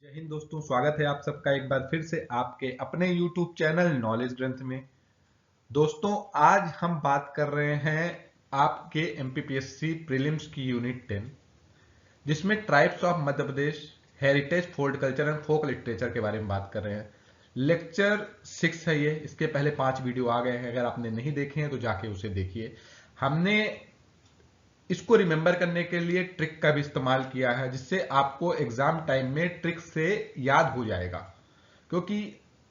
जय हिंद दोस्तों, स्वागत है आप सबका एक बार फिर से आपके अपने YouTube चैनल नॉलेज ग्रंथ में। दोस्तों, आज हम बात कर रहे हैं आपके MPPSC प्रीलिम्स की यूनिट 10, जिसमें tribes of Madhya Pradesh, heritage, fold culture and folk literature के बारे में बात कर रहे हैं। लेक्चर 6 है ये। इसके पहले 5 वीडियो आ गए हैं, अगर आपने नहीं देखे हैं तो जाके उसे देखिए। हमने इसको रिमेंबर करने के लिए ट्रिक का भी इस्तेमाल किया है, जिससे आपको एग्जाम टाइम में ट्रिक से याद हो जाएगा। क्योंकि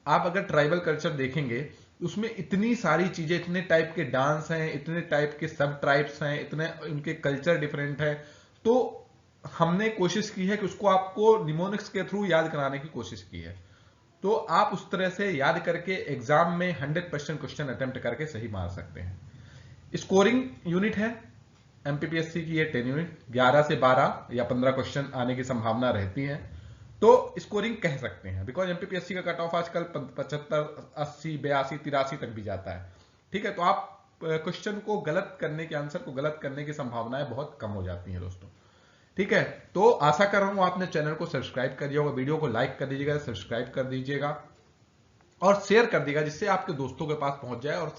आप अगर ट्राइबल कल्चर देखेंगे, उसमें इतनी सारी चीजें, इतने टाइप के डांस हैं, इतने टाइप के सब ट्राइब्स हैं, इतने उनके कल्चर डिफरेंट है। तो हमने कोशिश की है कि उसको आपको निमोनिक्स के थ्रू याद कराने की कोशिश की है। तो आप उस तरह से याद करके एग्जाम में 100% क्वेश्चन अटेम्प्ट करके सही मार सकते हैं। स्कोरिंग यूनिट है एमपीपीएससी की, ये 10 यूनिट, 11 से 12 या 15 क्वेश्चन आने की संभावना रहती है। तो स्कोरिंग कह सकते हैं, बिकॉज एमपीपीएससी का कट ऑफ आजकल 75, 80, 82, 83 तक भी जाता है। ठीक है, तो आप क्वेश्चन को गलत करने के, आंसर को गलत करने की संभावनाएं बहुत कम हो जाती हैं दोस्तों। ठीक है, तो आशा कर रहा हूं आपने चैनल को सब्सक्राइब कर दिया होगा, वीडियो को लाइक कर दीजिएगा, सब्सक्राइब कर दीजिएगा और शेयर कर दीजिएगा, जिससे आपके दोस्तों के पास पहुंच जाए और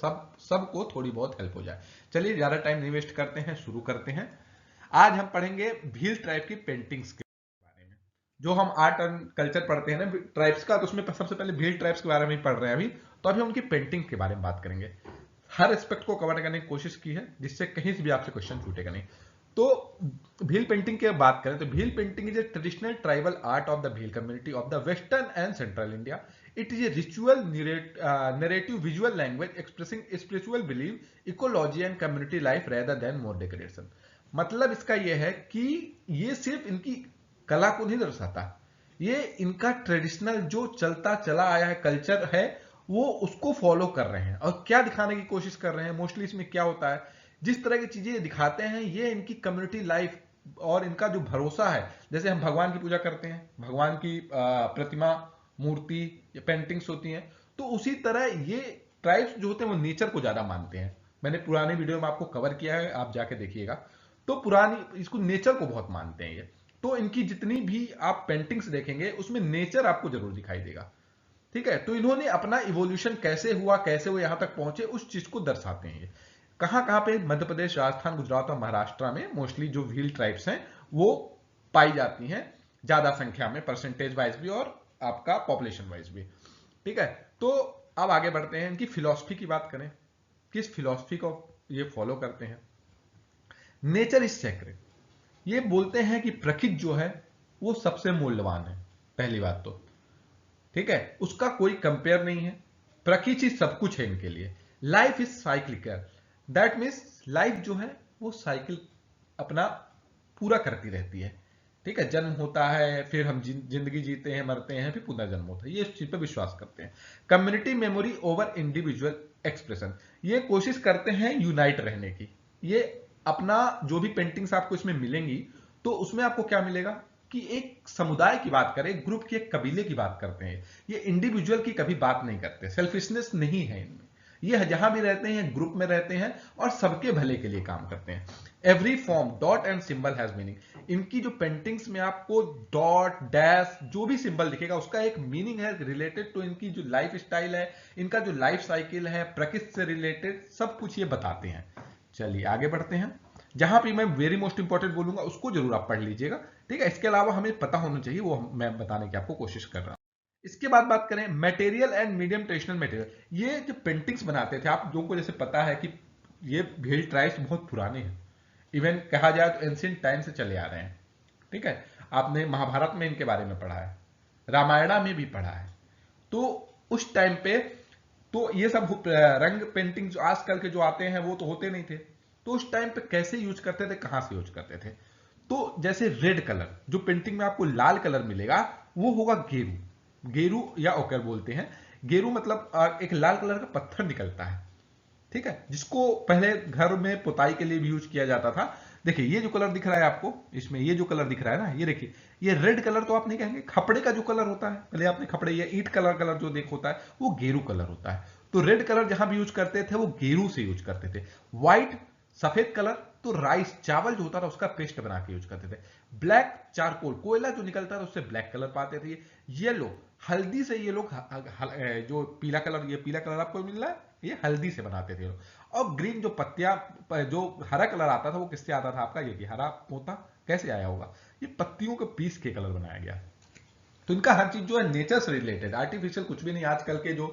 सबको थोड़ी बहुत हेल्प हो जाए। चलिए, ज्यादा टाइम नहीं वेस्ट करते हैं, शुरू करते हैं। आज हम पढ़ेंगे भील ट्राइब की पेंटिंग्स के बारे में। जो हम आर्ट एंड कल्चर पढ़ते हैं ना ट्राइब्स का, तो उसमें सबसे पहले भील ट्राइब्स के बारे में ही पढ़ रहे हैं अभी। तो अभी हम उनकी पेंटिंग के बारे में बात करेंगे। हर एस्पेक्ट को कवर करने की कोशिश की है, जिससे कहीं से भी आपसे क्वेश्चन छूटेगा नहीं। तो भील पेंटिंग की बात करें तो Bhil painting is a traditional tribal art of the Bhil community of the western and central India. It is a ritual narrative visual language expressing spiritual belief, ecology and community life rather than more decoration. मतलब इसका यह है कि ये सिर्फ इनकी कला को नहीं दर्शाता, ये इनका ट्रेडिशनल जो चलता चला आया है कल्चर है, वो उसको फॉलो कर रहे हैं। और क्या दिखाने की कोशिश कर रहे हैं, मोस्टली इसमें क्या होता है, जिस तरह की चीजें दिखाते हैं, ये इनकी कम्युनिटी लाइफ और इनका जो भरोसा है। जैसे हम भगवान की पूजा करते हैं, भगवान की प्रतिमा, मूर्ति या पेंटिंग्स होती हैं, तो उसी तरह ये ट्राइब्स जो होते हैं वो नेचर को ज्यादा मानते हैं। मैंने पुराने वीडियो में आपको कवर किया है, आप जाके देखिएगा। तो पुरानी इसको नेचर को बहुत मानते हैं ये। तो इनकी जितनी भी आप पेंटिंग्स देखेंगे, उसमें नेचर आपको जरूर दिखाई देगा। ठीक है, तो इन्होंने अपना इवोल्यूशन कैसे हुआ, कैसे वो यहां तक पहुंचे, उस चीज को दर्शाते हैं ये। कहां कहां पे, मध्य प्रदेश, राजस्थान, गुजरात और महाराष्ट्र में मोस्टली जो भील ट्राइब्स हैं वो पाई जाती हैं, ज्यादा संख्या में, परसेंटेज वाइज भी और आपका पॉपुलेशन वाइज भी। ठीक है, तो अब आगे बढ़ते हैं। इनकी फिलॉसफी की बात करें, किस फिलॉसफी को ये फॉलो करते हैं। नेचर इज सेक्रेड, ये बोलते हैं कि प्रकृति जो है वो सबसे मूल्यवान है, पहली बात तो। ठीक है, उसका कोई कंपेयर नहीं है, प्रकृति सब कुछ है इनके लिए। Life is cyclical, that means life जो है वो साइकिल अपना पूरा करती रहती है। ठीक है, जन्म होता है, फिर हम जिंदगी जीते हैं, मरते हैं, फिर पुनर्जन्म होता है, ये इस चीज पर विश्वास करते हैं। Community memory over individual expression, ये कोशिश करते हैं यूनाइट रहने की। ये अपना जो भी पेंटिंग्स आपको इसमें मिलेंगी, तो उसमें आपको क्या मिलेगा कि एक समुदाय की बात करें, एक ग्रुप की, एक कबीले की बात करते हैं। ये इंडिविजुअल की कभी बात नहीं करते, सेल्फिशनेस नहीं है इनमें। ये जहां भी रहते हैं ग्रुप में रहते हैं और सबके भले के लिए काम करते हैं। Every form, dot and symbol has meaning. इनकी जो पेंटिंग्स में आपको डॉट, डैश, जो भी सिंबल दिखेगा उसका एक मीनिंग है, रिलेटेड टू इनकी जो लाइफ स्टाइल है, इनका जो लाइफ साइकिल है, प्रकृति से रिलेटेड सब कुछ ये बताते हैं। चलिए आगे बढ़ते हैं। जहां भी मैं वेरी मोस्ट इंपॉर्टेंट बोलूंगा उसको जरूर आप पढ़ लीजिएगा। ठीक है, इसके अलावा हमें पता होना चाहिए, वो मैं बताने की आपको कोशिश कर रहा हूं। इसके बाद बात करें material and medium traditional material. ये जो पेंटिंग्स बनाते थे, आप लोगों को जैसे पता है कि ये भील ट्राइब्स बहुत पुराने हैं, इवन कहा जाए तो एंशिएंट टाइम से चले आ रहे हैं। ठीक है, आपने महाभारत में इनके बारे में पढ़ा है, रामायणा में भी पढ़ा है। तो उस टाइम पे तो ये सब रंग पेंटिंग जो आजकल के जो आते हैं वो तो होते नहीं थे। तो उस टाइम पे कैसे यूज करते थे, कहां से यूज करते थे। तो जैसे रेड कलर, जो पेंटिंग में आपको लाल कलर मिलेगा वो होगा गेरू। गेरू या ओकर बोलते हैं। गेरू मतलब एक लाल कलर का पत्थर निकलता है। ठीक है, जिसको पहले घर में पुताई के लिए भी यूज किया जाता था। देखिए ये जो कलर दिख रहा है आपको इसमें, ये जो कलर दिख रहा है ना, ये देखिए, ये रेड कलर तो आप नहीं कहेंगे, खपड़े का जो कलर होता है, पहले आपने खपड़े या ईंट कलर जो देख होता है वो गेरू कलर होता है। तो रेड कलर जहां भी यूज करते थे वो गेरू से यूज करते थे। व्हाइट, सफेद कलर, तो राइस चावल जो होता था उसका पेस्ट बना के यूज करते थे। ब्लैक चारकोल, कोयला जो निकलता था उससे ब्लैक कलर पाते थे। येलो, हल्दी से ये लोग जो पीला कलर, ये पीला कलर आपको मिल रहा है, ये हल्दी से बनाते थे लोग। और ग्रीन जो पत्तियां, जो हरा कलर आता था वो किससे आता था आपका, ये कि हरा होता कैसे आया होगा, ये पत्तियों को पीस के कलर बनाया गया। तो इनका हर चीज जो है नेचर से रिलेटेड, आर्टिफिशियल कुछ भी नहीं। आजकल के जो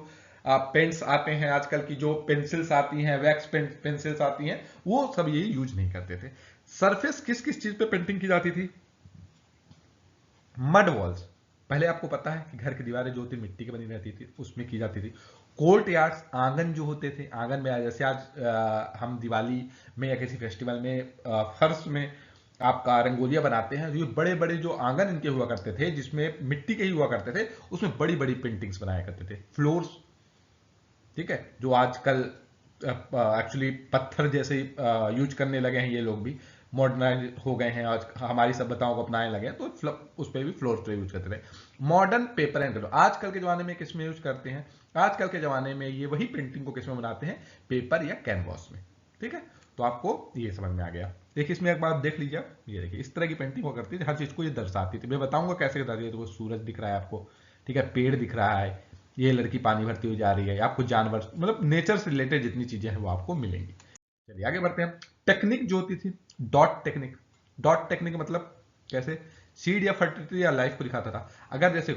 पेंट्स आते हैं, आजकल की जो पेंसिल्स आती हैं, वैक्स पेंसिल्स आती हैं, वो सब ये यूज नहीं करते थे। सरफेस किस किस चीज पे पेंटिंग की जाती थी? मड वॉल्स, पहले आपको पता है कि घर की दीवारें जो होती मिट्टी की बनी रहती थी, उसमें की जाती थी। कोर्ट यार्ड्स, आंगन जो होते थे, आंगन में जैसे आज हम दिवाली में या किसी फेस्टिवल में फर्श में आपका रंगोलियां बनाते हैं, तो ये बड़े बड़े जो आंगन इनके हुआ करते थे, जिसमें मिट्टी के ही हुआ करते थे, उसमें बड़ी बड़ी पेंटिंग्स बनाया करते थे। फ्लोर्स, ठीक है, जो आजकल एक्चुअली पत्थर जैसे यूज करने लगे हैं, ये लोग भी मॉडर्नाइज हो गए हैं, आज हमारी सभ्यताओं को अपनाने लगे हैं, तो उस पर भी फ्लोर पे यूज करते थे। मॉडर्न पेपर एंड ग्लो, आजकल के जमाने में किस में यूज करते हैं? आजकल के जमाने में ये वही पेंटिंग को किस में बनाते हैं? पेपर या कैनवास में। ठीक है, तो आपको ये समझ में आ गया। देखिए इसमें एक बात देख लीजिए, ये देखिए इस तरह की पेंटिंग हुआ करती थी, हर चीज को ये दर्शाती थी। मैं बताऊंगा कैसे बताती है। तो सूरज दिख रहा है आपको, ठीक है, पेड़ दिख रहा है, ये लड़की पानी भरती हुई जा रही है, आपको जानवर, मतलब नेचर से रिलेटेड जितनी चीजें हैं वो आपको मिलेंगी। चलिए आगे बढ़ते हैं। टेक्निक जो होती थी, डॉट टेक्निक। डॉट टेक्निक मतलब कैसे? सीड या फर्टिलिटी या लाइफ को दिखाता था। अगर जैसे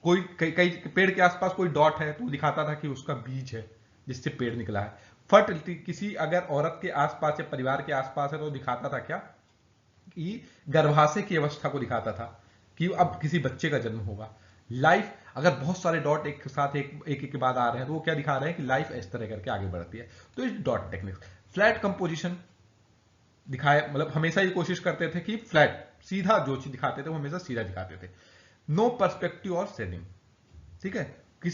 कोई कई पेड़ के आसपास कोई डॉट है तो दिखाता था कि उसका बीज है जिससे पेड़ निकला है। फर्टिलिटी, किसी अगर औरत के आसपास या परिवार के आसपास है तो दिखाता था क्या, कि गर्भाशय की अवस्था को दिखाता था कि अब किसी बच्चे का जन्म होगा। लाइफ, अगर बहुत सारे डॉट एक साथ एक के बाद आ रहे हैं तो वो क्या दिखा रहे हैं कि लाइफ इस तरह करके आगे बढ़ती है। तो इस डॉट टेक्निक। फ्लैट कंपोजिशन दिखाए, मतलब हमेशा ये कोशिश करते थे कि फ्लैट, सीधा जो चीज दिखाते थे वो हमेशा सीधा दिखाते थे। नो पर्सपेक्टिव और शेडिंग, ठीक है,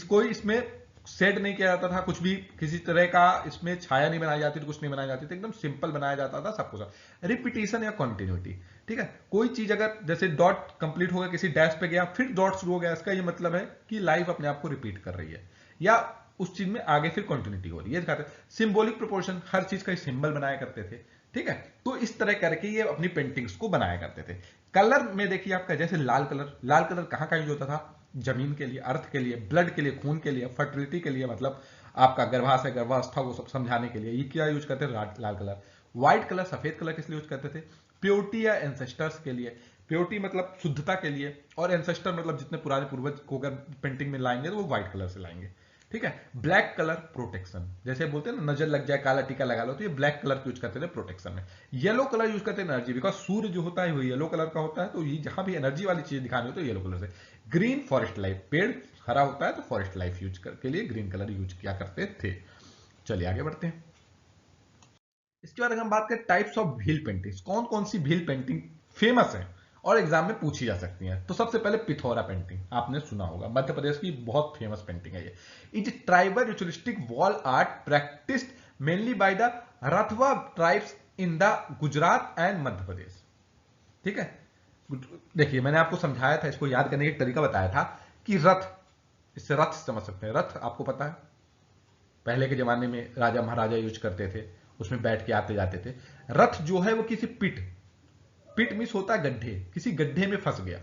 कोई इसमें सेट नहीं किया जाता था, कुछ भी किसी तरह का इसमें छाया नहीं बनाई जाती थी, कुछ नहीं बनाई जाती थी, एकदम सिंपल बनाया जाता था सब कुछ। रिपीटिशन या कॉन्टिन्यूटी, ठीक है, कोई चीज अगर जैसे डॉट कंप्लीट हो गया, किसी डैश पे गया, फिर डॉट शुरू हो गया, इसका ये मतलब है कि लाइफ अपने आप को रिपीट कर रही है, या उस चीज में आगे फिर कंटिन्यूटी हो रही है, दिखाते। सिंबॉलिक प्रोपोर्शन, हर चीज का सिंबल बनाया करते थे, ठीक है। तो इस तरह करके ये अपनी पेंटिंग्स को बनाया करते थे। कलर में देखिए आपका, जैसे लाल कलर, लाल कलर कहां का यूज होता था? जमीन के लिए, अर्थ के लिए, ब्लड के लिए, खून के लिए, फर्टिलिटी के लिए, मतलब आपका गर्भाशय, गर्भावस्था को सब समझाने के लिए ये क्या यूज करते थे? लाल कलर। व्हाइट कलर, सफेद कलर किस लिए यूज करते थे? प्योरिटी या एंसेस्टर्स के लिए। प्योरिटी मतलब शुद्धता के लिए, और एंसेस्टर मतलब जितने पुराने पूर्वज को अगर पेंटिंग में लाएंगे तो वो व्हाइट कलर से लाएंगे, ठीक है। ब्लैक कलर प्रोटेक्शन, जैसे बोलते हैं ना, नजर लग जाए, काला टीका लगा लो, तो ये ब्लैक कलर यूज करते थे प्रोटेक्शन में। येलो कलर यूज करते हैं एनर्जी, बिकॉज सूर्य जो होता है वो येलो कलर का होता है, तो ये जहां भी एनर्जी वाली चीज दिखानी हो तो येलो कलर से। ग्रीन फॉरेस्ट लाइफ, पेड़ हरा होता है तो फॉरेस्ट लाइफ यूज के लिए ग्रीन कलर यूज किया करते थे। चलिए आगे बढ़ते हैं। इसके बाद अगर हम बात करें टाइप्स ऑफ व्हील पेंटिंग्स, कौन कौन सी व्हील पेंटिंग फेमस है और एग्जाम में पूछी जा सकती हैं, तो सबसे पहले पिथौरा पेंटिंग आपने सुना होगा, मध्य प्रदेश की बहुत फेमस पेंटिंग है ये। Is tribal ritualistic wall art practised mainly by the Rathwa tribes in the Gujarat and Madhya Pradesh, ठीक है। देखिए मैंने आपको समझाया था, इसको याद करने का एक तरीका बताया था कि रथ, इससे रथ समझ सकते हैं। रथ आपको पता है पहले के जमाने में राजा महाराजा यूज करते थे, उसमें बैठ के आते जाते थे। रथ जो है वो किसी पिट, पिट मिस होता है गड्ढे, किसी गड्ढे में फंस गया,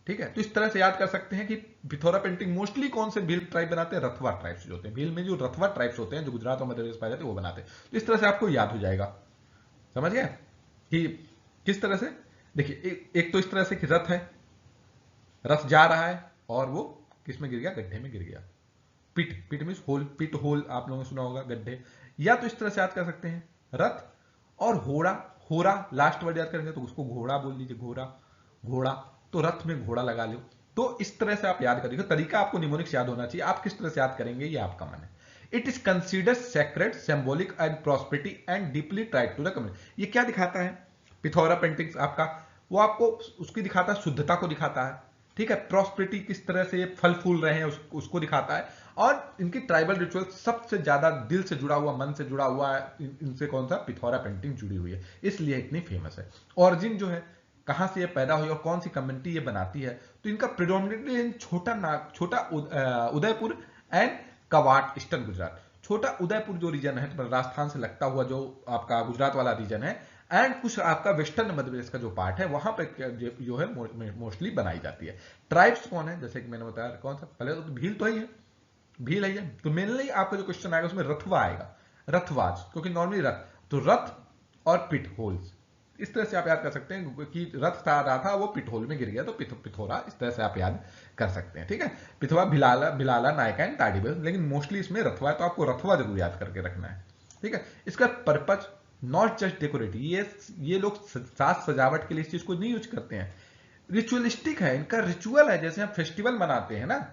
ठीक है। तो इस तरह से याद कर सकते हैं कि पिथौरा पेंटिंग मोस्टली कौन से भील ट्राइब बनाते हैं? रथवा ट्राइब्स जो होते हैं, भील में जो रथवा ट्राइब्स होते हैं जो गुजरात और मध्य प्रदेश पाए जाते हैं वो बनाते हैं। तो इस तरह से आपको याद हो जाएगा, समझ गए कि किस तरह से। देखिए एक तो इस तरह से कि रथ है, रथ जा रहा है और वो किस में गिर गया? गड्ढे में गिर गया। पिट, पिट मीन्स होल, पिट होल आप लोगों ने सुना होगा, गड्ढे। या तो इस तरह से याद कर सकते हैं रथ और होड़ा, होरा लास्ट वर्ड याद करेंगे तो उसको घोड़ा बोल लीजिए, घोड़ा, घोड़ा, तो रथ में घोड़ा लगा लो। तो इस तरह से आप याद करेंगे, तरीका आपको निमोनिक्स याद होना चाहिए, आप किस तरह से याद करेंगे ये आपका मन है। It is considered sacred, symbolic and prosperity and deeply tied to the community. ये क्या दिखाता है पिथौरा पेंटिंग्स आपका? वो आपको उसकी दिखाता है, शुद्धता को दिखाता है, ठीक है। प्रॉस्पेरिटी, किस तरह से फल फूल रहे हैं उसको दिखाता है। और इनकी ट्राइबल रिचुअल सबसे ज्यादा दिल से जुड़ा हुआ, मन से जुड़ा हुआ है, इनसे कौन सा? पिथौरा पेंटिंग जुड़ी हुई है, इसलिए इतनी फेमस है। ऑरिजिन जो है, कहां से ये पैदा हुई और कौन सी कम्युनिटी ये बनाती है, तो इनका प्रिडोमिनेटली छोटा उदयपुर एंड कवाट, ईस्टर्न गुजरात। छोटा उदयपुर जो रीजन है तो राजस्थान से लगता हुआ जो आपका गुजरात वाला रीजन है, एंड कुछ आपका वेस्टर्न मध्य प्रदेश का जो पार्ट है वहां पे जो है मोस्टली बनाई जाती है। ट्राइब्स कौन है, जैसे कि मैंने बताया, कौन सा, पहले तो भील तो ही है, भील है। तो मेनली आपका जो क्वेश्चन आएगा उसमें रथवा आएगा, रथवाज, क्योंकि नॉर्मली रथ, तो रथ और पिट होल्स, इस तरह से आप याद कर सकते हैं कि रथ था रहा था वो पिट होल में गिर गया तो पिथोरा, इस तरह से आप याद कर सकते हैं। ठीक है, पिथवा, भिलाला, बिलाला, नायका एंड ताड़ीबल, लेकिन मोस्टली इसमें रथवा है तो आपको रथवा जरूर याद करके रखना है। ठीक है, इसका पर्पज नॉट जस्ट डेकोरेटिव, ये लोग साज सजावट के लिए इस चीज को नहीं यूज करते हैं, रिचुअलिस्टिक है, इनका रिचुअल है। जैसे हम फेस्टिवल मनाते हैं ना,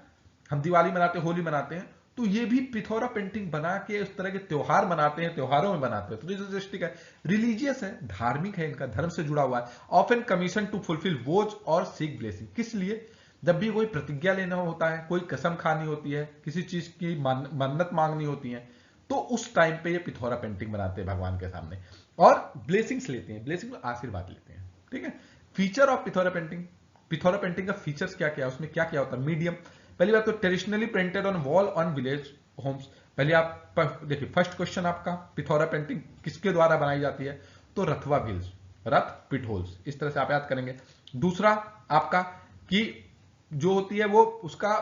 हम दिवाली मनाते हैं, होली मनाते हैं, तो ये भी पिथौरा पेंटिंग बना के उस तरह के त्योहार मनाते हैं, त्योहारों में बनाते हैं, तो रिचुअलिस्टिक है, रिलीजियस है, धार्मिक है, इनका धर्म से जुड़ा हुआ है। Often commission to fulfil vows और सीक ब्लेसिंग, किस लिए, जब भी कोई प्रतिज्ञा लेना होता है, कोई कसम खानी होती है, किसी चीज की मन्नत मांगनी होती है, तो उस टाइम पे ये पिथौरा पेंटिंग बनाते हैं भगवान के सामने, और ब्लेसिंग्स लेते हैं, ब्लेसिंग में आशीर्वाद लेते हैं। ठीक है, feature of Pithora painting, Pithora painting का फीचर्स क्या क्या है, उसमें क्या क्या होता है। मीडियम, पहली बात तो traditionally printed on wall on village homes. पहले आप देखिए, फर्स्ट क्वेश्चन आपका, पिथौरा पेंटिंग किसके द्वारा बनाई जाती है, तो रथवा भिल्स, रथ पिट होल्स, इस तरह से आप याद करेंगे। दूसरा आपका कि जो होती है वो उसका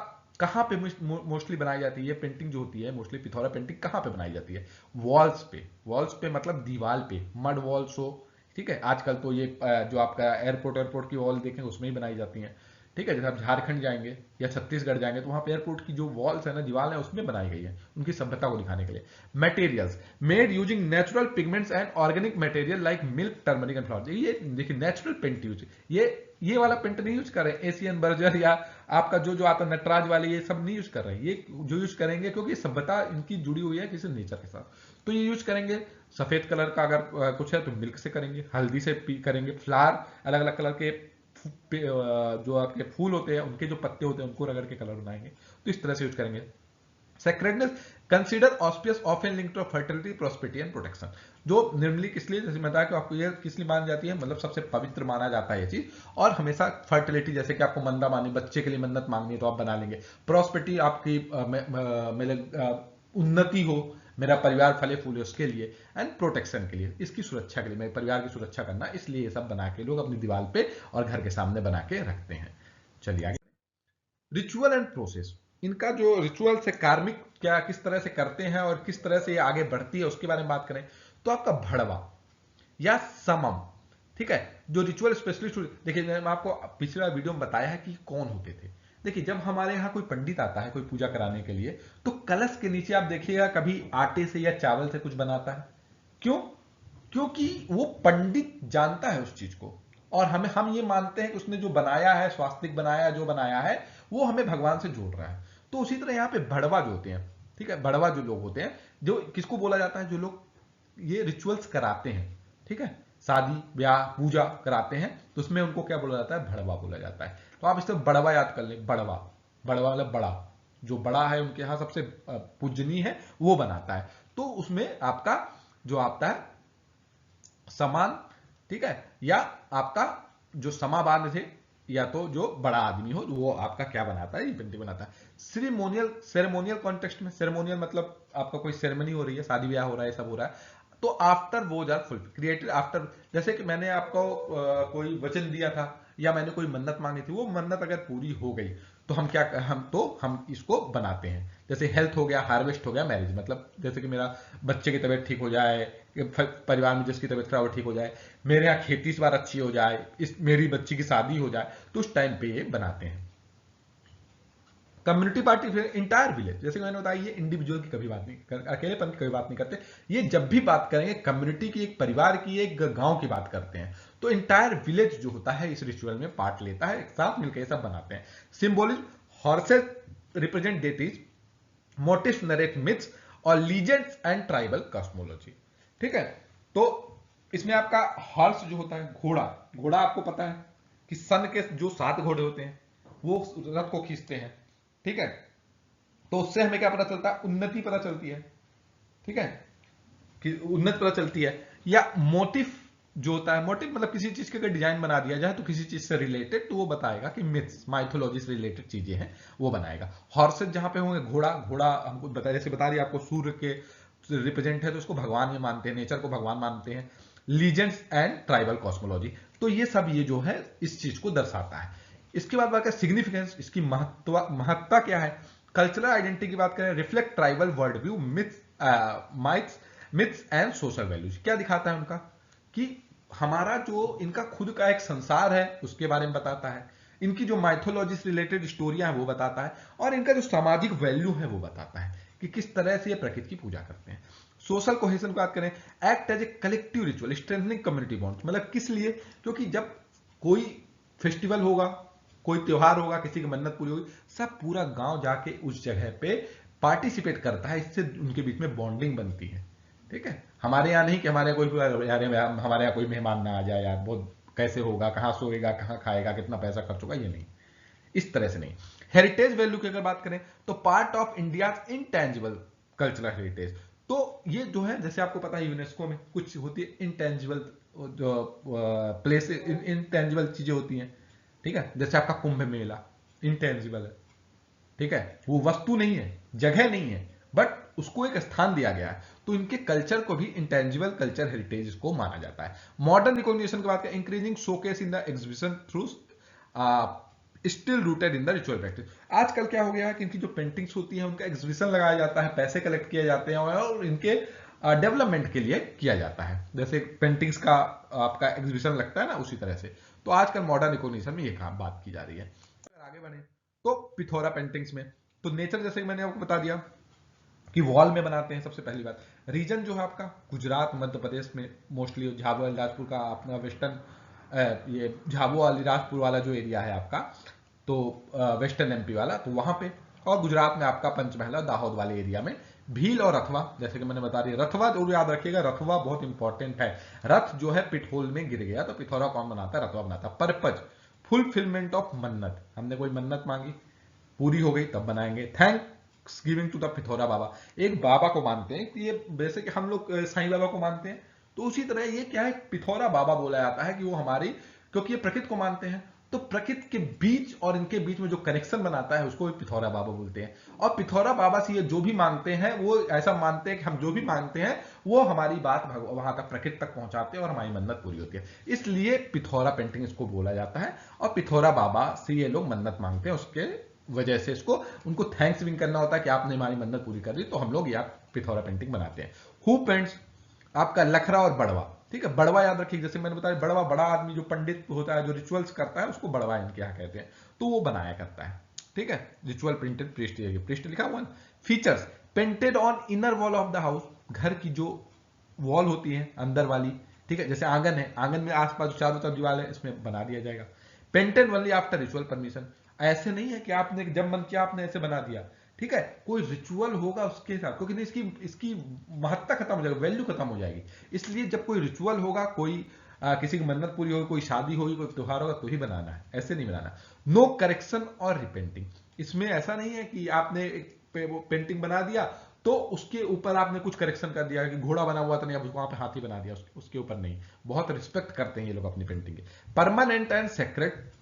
कहां पे मोस्टली बनाई जाती है, ये पेंटिंग जो होती है मोस्टली पिथौरा पेंटिंग कहां पे बनाई जाती है, वॉल्स पे, वॉल्स पे मतलब दीवार पे, मड वॉल्स हो। ठीक है, आजकल तो ये जो आपका एयरपोर्ट की वॉल देखेंगे उसमें ही बनाई जाती है। ठीक है, जैसे आप झारखंड जाएंगे या छत्तीसगढ़ जाएंगे तो वहां पे एयरपोर्ट की जो वॉल्स है ना, दीवार है, उसमें बनाई गई है उनकी सभ्यता को दिखाने के लिए। Materials made using natural pigments and organic material like milk, turmeric and flower. ये देखिए नेचुरल पेंट यूज, ये वाला पेंट नहीं यूज कर रहे हैं एशियन बर्जर या आपका जो जो आता है नटराज वाले, ये सब नहीं यूज कर रहे हैं, ये जो यूज करेंगे क्योंकि सभ्यता इनकी जुड़ी हुई है किसी नेचर के साथ, तो ये यूज करेंगे। सफेद कलर का अगर कुछ है तो मिल्क से करेंगे, हल्दी से करेंगे, फ्लावर अलग अलग कलर के जो आपके फूल होते हैं उनके जो पत्ते होते हैं उनको रगड़ के कलर बनाएंगे, तो इस तरह से यूज करेंगे। Sacredness consider auspicious often link to fertility, prosperity and protection. जो निर्मली किस लिए, जैसे बताया कि आपको ये किस लिए मानी जाती है, मतलब सबसे पवित्र माना जाता है ये चीज, और हमेशा फर्टिलिटी, जैसे कि आपको मंदा मानी, बच्चे के लिए मन्नत मांगनी है तो आप बना लेंगे। प्रॉस्पेरिटी आपकी उन्नति हो, मेरा परिवार फले फूले उसके लिए, एंड प्रोटेक्शन के लिए, इसकी सुरक्षा के लिए, मेरे परिवार की सुरक्षा करना, इसलिए ये सब बना के लोग अपनी दीवार पे और घर के सामने बना के रखते हैं। चलिए आगे, रिचुअल एंड प्रोसेस, इनका जो रिचुअल से कार्मिक क्या किस तरह से करते हैं और किस तरह से ये आगे बढ़ती है उसके बारे में बात करें तो आपका भड़वा या समम, ठीक है, जो रिचुअल स्पेशलिस्ट, देखिए मैंने आपको पिछला वीडियो में बताया है कि कौन होते थे। देखिए जब हमारे यहाँ कोई पंडित आता है कोई पूजा कराने के लिए, तो कलश के नीचे आप देखिएगा कभी आटे से या चावल से कुछ बनाता है, क्यों, क्योंकि वो पंडित जानता है उस चीज को, और हम ये मानते हैं कि उसने जो बनाया है, स्वास्तिक बनाया, जो बनाया है वो हमें भगवान से जोड़ रहा है। तो उसी तरह यहाँ पे भड़वा जो होते हैं, ठीक है, भड़वा जो लोग होते हैं, जो किसको बोला जाता है, जो लोग ये रिचुअल्स कराते हैं, ठीक है, शादी ब्याह पूजा कराते हैं, तो उसमें उनको क्या बोला जाता है, भड़वा बोला जाता है। तो आप इससे बड़वा याद कर लें, बड़वा, बड़वा मतलब बड़ा, जो बड़ा है उनके यहाँ सबसे पूजनीय है वो बनाता है, तो उसमें आपका जो आता है समान, ठीक है, या आपका जो समाबान थे, या तो जो बड़ा आदमी हो वो आपका क्या बनाता है, ये पेंटिंग बनाता है। सेरेमोनियल कॉन्टेक्स्ट में, सेरेमोनियल मतलब आपका कोई सेरेमनी हो रही है, शादी ब्याह हो रहा है, सब हो रहा है, तो आफ्टर वो आर फुल क्रिएटेड आफ्टर, जैसे कि मैंने आपको कोई वचन दिया था या मैंने कोई मन्नत मांगी थी, वो मन्नत अगर पूरी हो गई तो हम इसको बनाते हैं। जैसे हेल्थ हो गया, हार्वेस्ट हो गया, मैरिज मतलब जैसे कि मेरा बच्चे की तबीयत ठीक हो जाए, परिवार में जिसकी तबीयत खराब ठीक हो जाए, मेरे यहाँ खेती इस बार अच्छी हो जाए, मेरी बच्ची की शादी हो जाए, तो उस टाइम पे ये बनाते हैं। कम्युनिटी पार्टी, फिर इंटायर विलेज, जैसे मैंने बताया ये इंडिविजुअल की कभी बात नहीं कर, अकेलेपन की कभी बात नहीं करते, ये जब भी बात करेंगे कम्युनिटी की, एक परिवार की, एक गांव की बात करते हैं, तो इंटायर विलेज जो होता है इस रिचुअल में पार्ट लेता है, एक साथ मिलकर ये सब बनाते हैं। Symbolism, horses represent deities, motifs narrate myths और लीजेंड्स एंड ट्राइबल कॉस्मोलॉजी, ठीक है। तो इसमें आपका हॉर्स जो होता है, घोड़ा, घोड़ा आपको पता है कि सन के जो 7 घोड़े होते हैं वो रथ को खींचते हैं, ठीक है, तो उससे हमें क्या पता चलता है, उन्नति पता चलती है, ठीक है, कि उन्नति पता चलती है। या मोटिव जो होता है मोटिव, मतलब किसी चीज के अगर डिजाइन बना दिया जाए तो किसी चीज से रिलेटेड, तो वो बताएगा कि मिथ्स माइथोलॉजी से रिलेटेड चीजें हैं वो बनाएगा। हॉर्सेज जहां पे होंगे, घोड़ा, घोड़ा हमको बता, जैसे बता दिया आपको सूर्य के रिप्रेजेंट है तो उसको भगवान में मानते हैं, नेचर को भगवान मानते हैं। लीजेंड्स एंड ट्राइबल कॉस्मोलॉजी, तो ये सब ये जो है इस चीज को दर्शाता है। इसके बाद बात करें सिग्निफिकेंस, इसकी महत्ता क्या है। कल्चरल आइडेंटिटी की बात करें, reflect tribal world view, myths and social values. क्या दिखाता है उनका कि हमारा जो इनका खुद का एक संसार है उसके बारे में बताता है, इनकी जो माइथोलॉजी से रिलेटेड स्टोरियां हैं वो बताता है, और इनका जो सामाजिक वैल्यू है वो बताता है कि किस तरह से ये प्रकृति की पूजा करते हैं। सोशल कोहेशन की बात करें, act as a collective ritual strengthening community bond, मतलब किस लिए, क्योंकि जब कोई फेस्टिवल होगा, कोई त्योहार होगा, किसी की मन्नत पूरी होगी, सब पूरा गांव जाके उस जगह पे पार्टिसिपेट करता है, इससे उनके बीच में बॉन्डिंग बनती है। ठीक है, हमारे यहाँ नहीं कि हमारे यार हमारे यहाँ कोई मेहमान ना आ जाए यार, बहुत कैसे होगा, कहाँ सोएगा, कहाँ खाएगा, कितना पैसा खर्च होगा, ये नहीं, इस तरह से नहीं। हेरिटेज वैल्यू की अगर बात करें तो part of India intangible cultural heritage, तो ये जो है जैसे आपको पता है यूनेस्को में कुछ होती है इनटेंजिबल जो प्लेस, इनटेंजिबल चीजें होती हैं। ठीक है, जैसे आपका कुंभ मेला इनटेंजिबल है, ठीक है, वो वस्तु नहीं है, जगह नहीं है, बट उसको एक स्थान दिया गया है, तो इनके कल्चर को भी इंटेंजिबल कल्चर हेरिटेज को माना जाता है। मॉडर्न रिकॉग्निशन की बात करें, increasing showcase in the exhibition through still rooted in the ritual practice. आजकल क्या हो गया है कि इनकी जो पेंटिंग्स होती हैं उनका एग्जीबिशन लगाया जाता है, पैसे कलेक्ट किए जाते हैं और इनके डेवलपमेंट के लिए किया जाता है, जैसे पेंटिंग्स का आपका एग्जीबिशन लगता है ना, उसी तरह से। तो आजकल मॉडर्न रिकॉग्निशन में ये काम बात की जा रही है। अगर आगे बढ़े तो पिथोरा पेंटिंग्स में तो नेचर, जैसे मैंने आपको बता दिया कि वॉल में बनाते हैं। सबसे पहली बात, रीजन जो है आपका गुजरात मध्य प्रदेश में मोस्टली, झाबुआ अलीराजपुर का अपना वेस्टर्न, ये झाबुआ अलीराजपुर वाला जो एरिया है आपका, तो वेस्टर्न एमपी वाला, तो वहां पे, और गुजरात में आपका पंचमहला दाहोद वाले एरिया में भील और रथवा, जैसे कि मैंने बता दिया। रथवा जरूर याद रखिएगा, रथवा बहुत इंपॉर्टेंट है। रथ जो है पिटहोल में गिर गया तो पिथौरा कौन बनाता है, रथवा बनाता है। पर्पज, फुलफिलमेंट ऑफ मन्नत, हमने कोई मन्नत मांगी, पूरी हो गई तब बनाएंगे। Thanks giving to the Pithora Baba, एक बाबा को मानते हैं कि ये वैसे कि हम लोग साईं बाबा को मानते हैं, तो उसी तरह ये क्या है, पिथौरा बाबा बोला जाता है कि वो हमारी, क्योंकि ये प्रकृति को मानते हैं, तो प्रकृति के बीच और इनके बीच में जो कनेक्शन बनाता है उसको भी पिथौरा बाबा बोलते हैं। और पिथौरा बाबा से ये जो भी मांगते हैं वो ऐसा मानते हैं कि हम जो भी मांगते हैं वो हमारी बात वहां तक प्रकृति तक पहुंचाते हैं और हमारी मन्नत पूरी होती है, इसलिए पिथौरा पेंटिंग इसको बोला जाता है। और पिथौरा बाबा से ये लोग मन्नत मांगते हैं, उसके वजह से इसको उनको थैंक्स भी करना होता है कि आपने हमारी मन्नत पूरी कर दी, तो हम लोग यहाँ पिथौरा पेंटिंग बनाते हैं। हु पेंट्स, आपका लखरा और बड़वा, ठीक है, बड़वा याद रखिए, जैसे मैंने बताया बड़वा बड़ा आदमी जो पंडित होता है, जो रिचुअल्स करता है, उसको बड़वा इनके यहाँ कहते हैं, तो वो बनाया करता है। ठीक है, रिचुअल प्रिंटेड प्रिस्ट, प्रिस्ट लिखा हुआ है। Features, painted on inner wall of the house, घर की जो वॉल होती है अंदर वाली, ठीक है, जैसे आंगन है, आंगन में आसपास चारों तरफ दीवार है, इसमें बना दिया जाएगा। Painted only after ritual permission, ऐसे नहीं है कि आपने जब मन किया आपने ऐसे बना दिया, ठीक है, कोई रिचुअल होगा उसके साथ, क्योंकि नहीं इसकी महत्ता खत्म हो जाएगी, वैल्यू खत्म हो जाएगी। इसलिए जब कोई रिचुअल होगा, कोई किसी की मन्नत पूरी होगी, कोई शादी होगी, कोई त्योहार होगा, तो ही बनाना है, ऐसे नहीं बनाना। नो करेक्शन और रिपेंटिंग, इसमें ऐसा नहीं है कि आपने एक पेंटिंग बना दिया तो उसके ऊपर आपने कुछ करेक्शन कर दिया कि घोड़ा बना हुआ था नहीं, अब वहां पे हाथी बना दिया, उसके ऊपर नहीं। बहुत रिस्पेक्ट करते हैं ये लोग अपनी पेंटिंग के। परमानेंट एंड सेक्रेट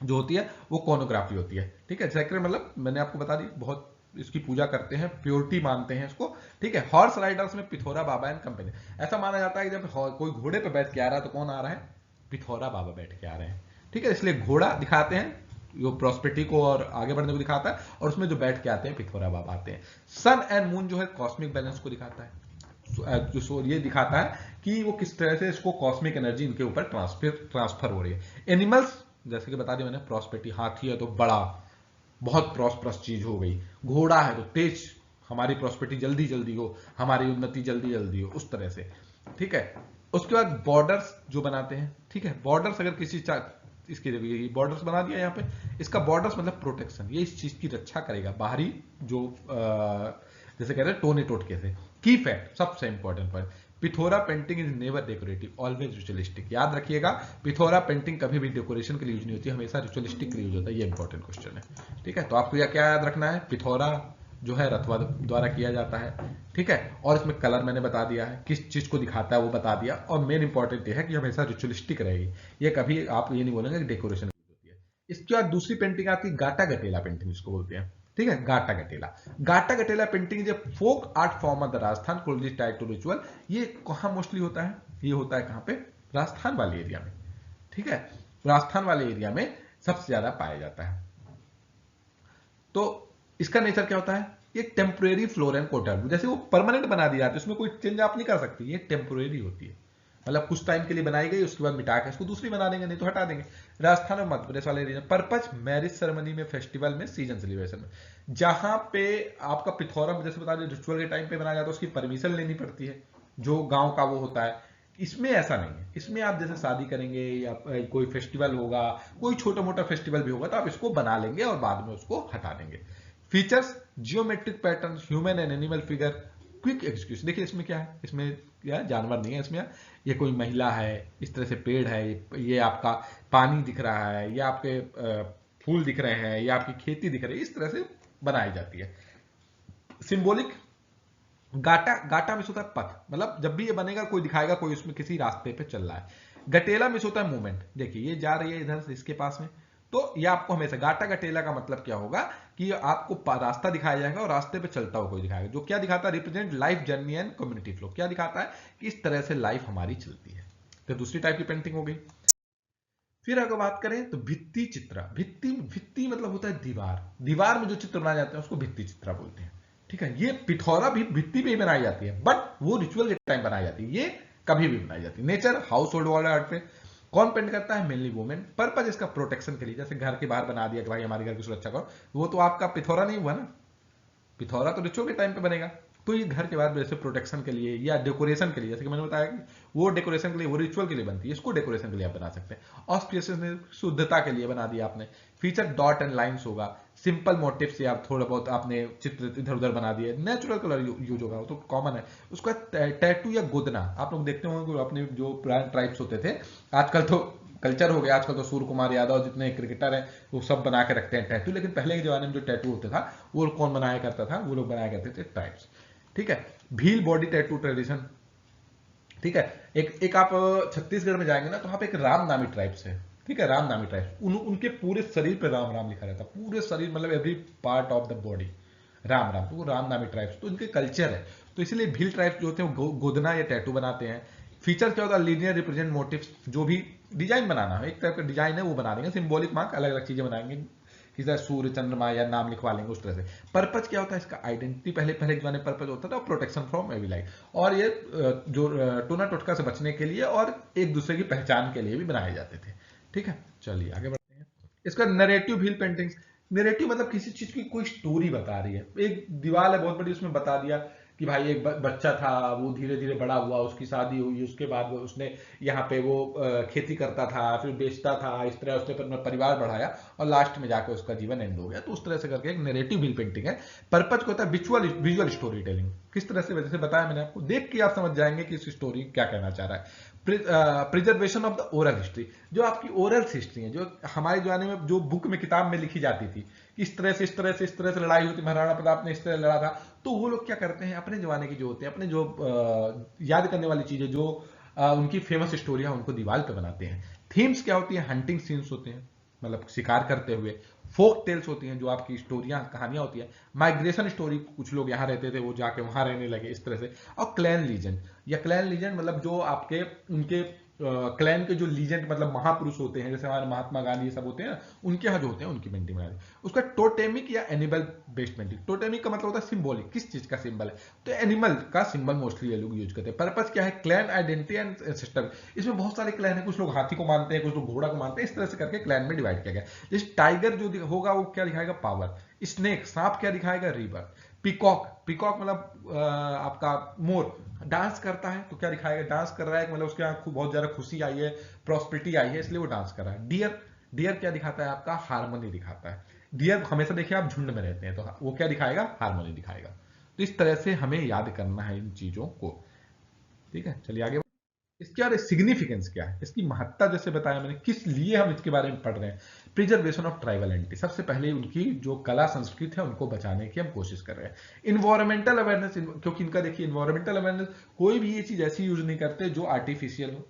जो होती है वो कॉर्नोग्राफी होती है, ठीक है, सेक्रेट मतलब मैंने आपको बता दी, बहुत इसकी पूजा करते हैं, प्योरिटी मानते हैं इसको, ठीक है। हॉर्स राइडर्स में पिथौरा बाबा एंड कंपनी, ऐसा माना जाता है कि जब कोई घोड़े पे बैठ के आ रहा है तो कौन आ रहा है, पिथौरा बाबा बैठ के आ रहे हैं, ठीक है, इसलिए घोड़ा दिखाते हैं जो प्रॉस्पेरिटी को और आगे बढ़ने को दिखाता है, और उसमें जो बैठ के आते हैं पिथौरा बाबा आते हैं। सन एंड मून जो है कॉस्मिक बैलेंस को दिखाता है, जो ये दिखाता है कि वो किस तरह से इसको कॉस्मिक एनर्जी इनके ऊपर ट्रांसफर हो रही है। एनिमल्स, जैसे कि बता दिया मैंने, प्रॉस्पेरिटी, हाथी है तो बड़ा, बहुत प्रॉस्परस चीज हो गई, घोड़ा है तो तेज, हमारी प्रॉस्पेरिटी जल्दी जल्दी हो, हमारी उन्नति जल्दी जल्दी हो, उस तरह से, ठीक है। उसके बाद बॉर्डर्स जो बनाते हैं, ठीक है, बॉर्डर्स अगर किसी इसके बॉर्डर्स बना दिया यहाँ पे, इसका बॉर्डर्स मतलब प्रोटेक्शन, ये इस चीज की रक्षा करेगा, बाहरी जो जैसे कह रहे हैं टोने टोटके से। की फैक्ट, सबसे important point, Pithora painting is never decorative, always ritualistic. याद रखिएगा, पिथौरा पेंटिंग कभी भी डेकोरेशन के लिए यूज नहीं होती, हमेशा रिचुअलिस्टिक के लिए यूज होता है, ये इंपॉर्टेंट क्वेश्चन है, ठीक है। तो आपको क्या याद रखना है, पिथौरा जो है रथवा द्वारा किया जाता है। ठीक है, और इसमें कलर मैंने बता दिया है, किस चीज को दिखाता है वो बता दिया, और मेन इंपॉर्टेंट ये है कि हमेशा रिचुअलिस्टिक रहेगी, ये कभी आप ये नहीं बोलेंगे कि डेकोरेशन होती है। इसके बाद दूसरी पेंटिंग आती है गाटा गटेला पेंटिंग जिसको बोलते हैं। ठीक है, गाटा गटेला। गाटा गटेला पेंटिंग जो folk art form of the Rajasthan closely tied to ritual. ये कहाँ मोस्टली होता है? ये होता है कहाँ पे? राजस्थान वाले एरिया में। ठीक है, राजस्थान वाले एरिया में सबसे ज्यादा पाया जाता है। तो इसका नेचर क्या होता है? ये टेम्परेरी फ्लोर एंड कोटर, जैसे वो परमानेंट बना दी जाती है, उसमें कोई चेंज आप नहीं कर सकते, ये टेम्परेरी होती है, मतलब कुछ टाइम के लिए बनाई गई, उसके बाद मिटा के उसको दूसरी बना देंगे, नहीं तो हटा देंगे। राजस्थान और मध्य प्रदेश वाले रीजन पर्पज मैरिज सेरेमनी में, फेस्टिवल में, सीजन सेलिब्रेशन में, जहां पे आपका पिथौरा जैसे बता दें रिचुअल के टाइम पे बनाया जाता है, उसकी परमिशन लेनी पड़ती है, जो गांव का वो होता है। इसमें ऐसा नहीं है, इसमें आप जैसे शादी करेंगे या कोई फेस्टिवल होगा, कोई छोटा मोटा फेस्टिवल भी होगा, तो आप इसको बना लेंगे और बाद में उसको हटा देंगे। Features geometric pattern, human and animal figure, quick execution. देखिए इसमें क्या है, इसमें क्या जानवर नहीं है, इसमें ये कोई महिला है, इस तरह से पेड़ है, ये आपका पानी दिख रहा है, ये आपके फूल दिख रहे हैं, ये आपकी खेती दिख रही है, इस तरह से बनाई जाती है। सिंबॉलिक गाटा, गाटा मिस होता है पथ, मतलब जब भी ये बनेगा कोई दिखाएगा कोई उसमें किसी रास्ते पे चल रहा है। गटेला मिस होता है मूवमेंट, देखिए ये जा रही है इधर से इसके पास में, तो ये आपको हमेशा गाटा गटेला का मतलब क्या होगा कि आपको रास्ता दिखाया जाएगा और रास्ते पे चलता हुआ कोई दिखाएगा, जो क्या दिखाता है? Represent life journey and community flow. क्या दिखाता है कि इस तरह से लाइफ हमारी चलती है। तो दूसरी टाइप की पेंटिंग हो गई। फिर अगर बात करें तो भित्ति चित्रा। भित्ति, भित्ति मतलब होता है दीवार, दीवार में जो चित्र बनाए जाते हैं उसको भित्ति चित्रा बोलते हैं। ठीक है, ये पिथौरा भी भित्ति पे ही बनाई जाती है, बट वो रिचुअल के टाइम बनाई जाती है, ये कभी भी बनाई जाती है। नेचर हाउस होल्ड वाले आर्ट पे कौन पेंट करता है? Mainly women. पर्पज इसका प्रोटेक्शन के लिए, जैसे घर के बाहर बना दिया कि भाई हमारे घर की सुरक्षा करो, वो तो आपका पिथौरा नहीं हुआ ना, पिथौरा तो रिचुअल के टाइम पे बनेगा। तो ये घर के बाद जैसे प्रोटेक्शन के लिए या डेकोरेशन के लिए, जैसे कि मैंने बताया कि वो डेकोरेशन के लिए, वो रिचुअल के लिए बनती है, इसको डेकोरेशन के लिए आप बना सकते हैं। ऑस्पिशियस ने शुद्धता के लिए बना दिया आपने। फीचर डॉट एंड लाइंस होगा, सिंपल मोटिव से आप थोड़ा बहुत आपने चित्र इधर उधर बना दिए, नेचुरल कलर यूज होगा, वो तो कॉमन है। उसका टैटू या गोदना, आप लोग देखते होंगे अपने जो पुराने ट्राइब्स होते थे, आजकल तो कल्चर हो गया, आजकल तो सूर्य कुमार यादव जितने क्रिकेटर हैं वो सब बना के रखते हैं टैटू, लेकिन पहले के जमाने में जो टैटू होता था वो कौन बनाया करता था? वो लोग बनाया करते थे ट्राइब्स। ठीक है, भील बॉडी टैटू ट्रेडिशन। ठीक है, एक आप छत्तीसगढ़ में जाएंगे ना, तो वहां पे एक राम नामी ट्राइब्स है। ठीक है, राम नामी ट्राइब्स, उनके पूरे शरीर पे राम राम लिखा रहता, पूरे शरीर मतलब every part of the body Ram Ram, तो वो राम नामी ट्राइब्स, तो इनके कल्चर है। तो इसलिए भील ट्राइब्स जो होते हैं वो गोदना या टैटू बनाते हैं। फीचर क्या होता है? लीनियर रिप्रेजेंट मोटिव्स, जो भी डिजाइन बनाना है, एक तरह का डिजाइन है वो बना देंगे, सिंबॉलिक मार्क अलग अलग चीजें बनाएंगे, किसी सूर्य चंद्रमा या नाम लिखवा लेंगे उस तरह से। पर्पज क्या होता है इसका? आइडेंटिटी, पहले पहले जमाने पर्पज होता था प्रोटेक्शन फ्रॉम एवी लाइट, और ये जो टोना टोटका से बचने के लिए और एक दूसरे की पहचान के लिए भी बनाए जाते थे। ठीक है, चलिए आगे बढ़ते हैं। इसका नरेटिव व्हील पेंटिंग्स। नरेटिव मतलब किसी चीज की कोई स्टोरी बता रही है, एक दीवार है बहुत बड़ी, उसमें बता दिया कि भाई एक बच्चा था, वो धीरे धीरे बड़ा हुआ, उसकी शादी हुई, उसके बाद उसने यहाँ पे वो खेती करता था, फिर बेचता था, इस तरह उसने अपना परिवार बढ़ाया और लास्ट में जाकर उसका जीवन एंड हो गया। तो उस तरह से करके एक नैरेटिव व्हील पेंटिंग है। पर्पज को होता है विजुअल स्टोरी टेलिंग। किस तरह से? वजह से बताया मैंने आपको, देख के आप समझ जाएंगे कि इस स्टोरी क्या कहना चाह रहा है। Preservation of the oral history, जो आपकी ओरल हिस्ट्री है, जो हमारे जमाने में जो बुक में किताब में लिखी जाती थी, इस तरह से इस तरह से इस तरह से लड़ाई हुई थी, महाराणा प्रताप ने इस तरह लड़ा था, तो वो लोग क्या करते हैं अपने जमाने की जो होते हैं, अपने जो याद करने वाली चीजें, जो उनकी फेमस स्टोरियां, उनको दीवार पे बनाते हैं। थीम्स क्या होती है? हंटिंग सीन्स होते हैं, मतलब शिकार करते हुए। फोक टेल्स होती हैं, जो आपकी स्टोरियां, कहानियां होती हैं। माइग्रेशन स्टोरी, कुछ लोग यहाँ रहते थे वो जाके वहां रहने लगे, इस तरह से। और क्लैन लीजेंड, या क्लैन लीजेंड मतलब जो आपके उनके क्लैन के जो लीजेंड मतलब महापुरुष होते हैं, जैसे हमारे महात्मा गांधी सब होते हैं ना, उनके यहाँ जो होते हैं उनकी पेंटिंग बना दी। उसका टोटेमिक या एनिमल बेस्ड पेंटिंग। टोटेमिक का मतलब होता है सिंबॉलिक, किस चीज का सिंबल है, तो एनिमल का सिंबल मोस्टली ये लोग यूज करते हैं। पर्पज क्या है? Clan identity and system. इसमें बहुत सारे क्लैन है, कुछ लोग हाथी को मानते हैं, कुछ लोग घोड़ा को मानते हैं, इस तरह से करके क्लैन में डिवाइड किया गया। जैसे टाइगर जो होगा वो क्या दिखाएगा? पावर। स्नेक, सांप क्या दिखाएगा? रिबर्थ। पीकॉक, पीकॉक मतलब आपका मोर डांस करता है, तो क्या दिखाएगा? डांस कर रहा है, मतलब उसके यहाँ बहुत ज्यादा खुशी आई है, प्रॉस्पेरिटी आई है, इसलिए वो डांस कर रहा है। डियर, डियर क्या दिखाता है? आपका हार्मनी दिखाता है। डियर हमेशा देखिए आप झुंड में रहते हैं, तो वो क्या दिखाएगा? हार्मनी दिखाएगा। तो इस तरह से हमें याद करना है इन चीजों को। ठीक है, चलिए आगे। इसके और सिग्निफिकेंस क्या है, इसकी महत्ता, जैसे बताया मैंने, किस लिए हम इसके बारे में पढ़ रहे हैं। प्रिजर्वेशन ऑफ ट्राइबल आइडेंटिटी, सबसे पहले उनकी जो कला संस्कृति है उनको बचाने की हम कोशिश कर रहे हैं। इन्वायरमेंटल अवेयरनेस, क्योंकि इनका देखिए इन्वायरमेंटल अवेयरनेस, कोई भी ये चीज ऐसी यूज नहीं करते जो आर्टिफिशियल हो,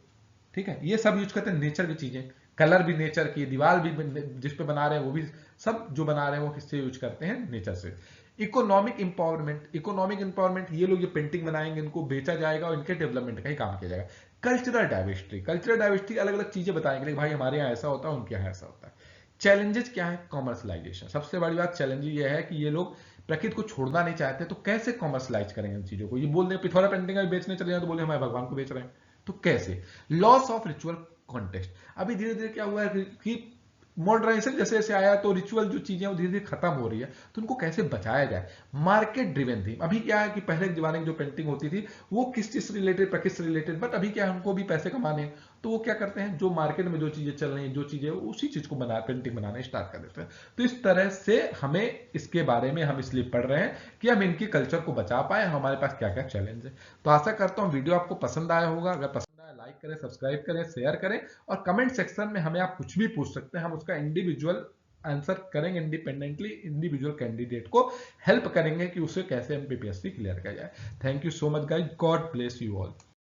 ठीक है, ये सब यूज करते हैं नेचर की चीजें, कलर भी नेचर की, दीवार भी जिस पे बना रहे हैं वो भी सब जो बना रहे हैं वो किससे यूज करते हैं, नेचर से। इकोनॉमिक इंपावरमेंट, इकोनॉमिक इंपावरमेंट, ये लोग ये पेंटिंग बनाएंगे, इनको बेचा जाएगा और इनके डेवलपमेंट का ही काम किया जाएगा। कल्चरल डाइवर्सिटी, कल्चरल डाइवर्सिटी अलग अलग चीजें बताएंगे, भाई हमारे यहाँ ऐसा होता है, उनके यहाँ ऐसा होता है। चैलेंजेस क्या है, कॉमर्शलाइजेशन, सबसे बड़ी बात चैलेंज ये है कि ये लोग प्रकृति को छोड़ना नहीं चाहते, तो कैसे कॉमर्शलाइज करेंगे इन चीजों को, ये बोल रहे पिथौरा पेंटिंग में बेचने चले जाए तो बोले हमारे भगवान को बेच रहे हैं, तो कैसे। लॉस ऑफ रिचुअल कॉन्टेक्स्ट, अभी धीरे धीरे क्या हुआ है कि मॉडर्नाइजेशन जैसे जैसे आया तो रिचुअल जो चीजें वो धीरे धीरे खत्म हो रही है, तो उनको कैसे बचाया जाए। मार्केट ड्रिवन थीम, अभी क्या है कि पहले के जमाने की जो पेंटिंग होती थी वो किस चीज से रिलेटेड, प्रकृति से रिलेटेड, बट अभी क्या है उनको भी पैसे कमाने हैं, तो वो क्या करते हैं, जो मार्केट में जो चीजें चल रही हैं, जो चीजें उसी चीज को बना पेंटिंग बनाना स्टार्ट कर देते हैं। तो इस तरह से हमें इसके बारे में हम इसलिए पढ़ रहे हैं कि हम इनकी कल्चर को बचा पाए, हमारे पास क्या क्या चैलेंज है। तो आशा करता हूँ वीडियो आपको पसंद आया होगा, अगर पसंद आया लाइक करें, सब्सक्राइब करें, शेयर करें, और कमेंट सेक्शन में हमें आप कुछ भी पूछ सकते हैं, हम उसका इंडिविजुअल आंसर करेंगे, इंडिपेंडेंटली इंडिविजुअल कैंडिडेट को हेल्प करेंगे कि उसे कैसे एमपीपीएससी क्लियर किया जाए। Thank you so much guys, God bless you all.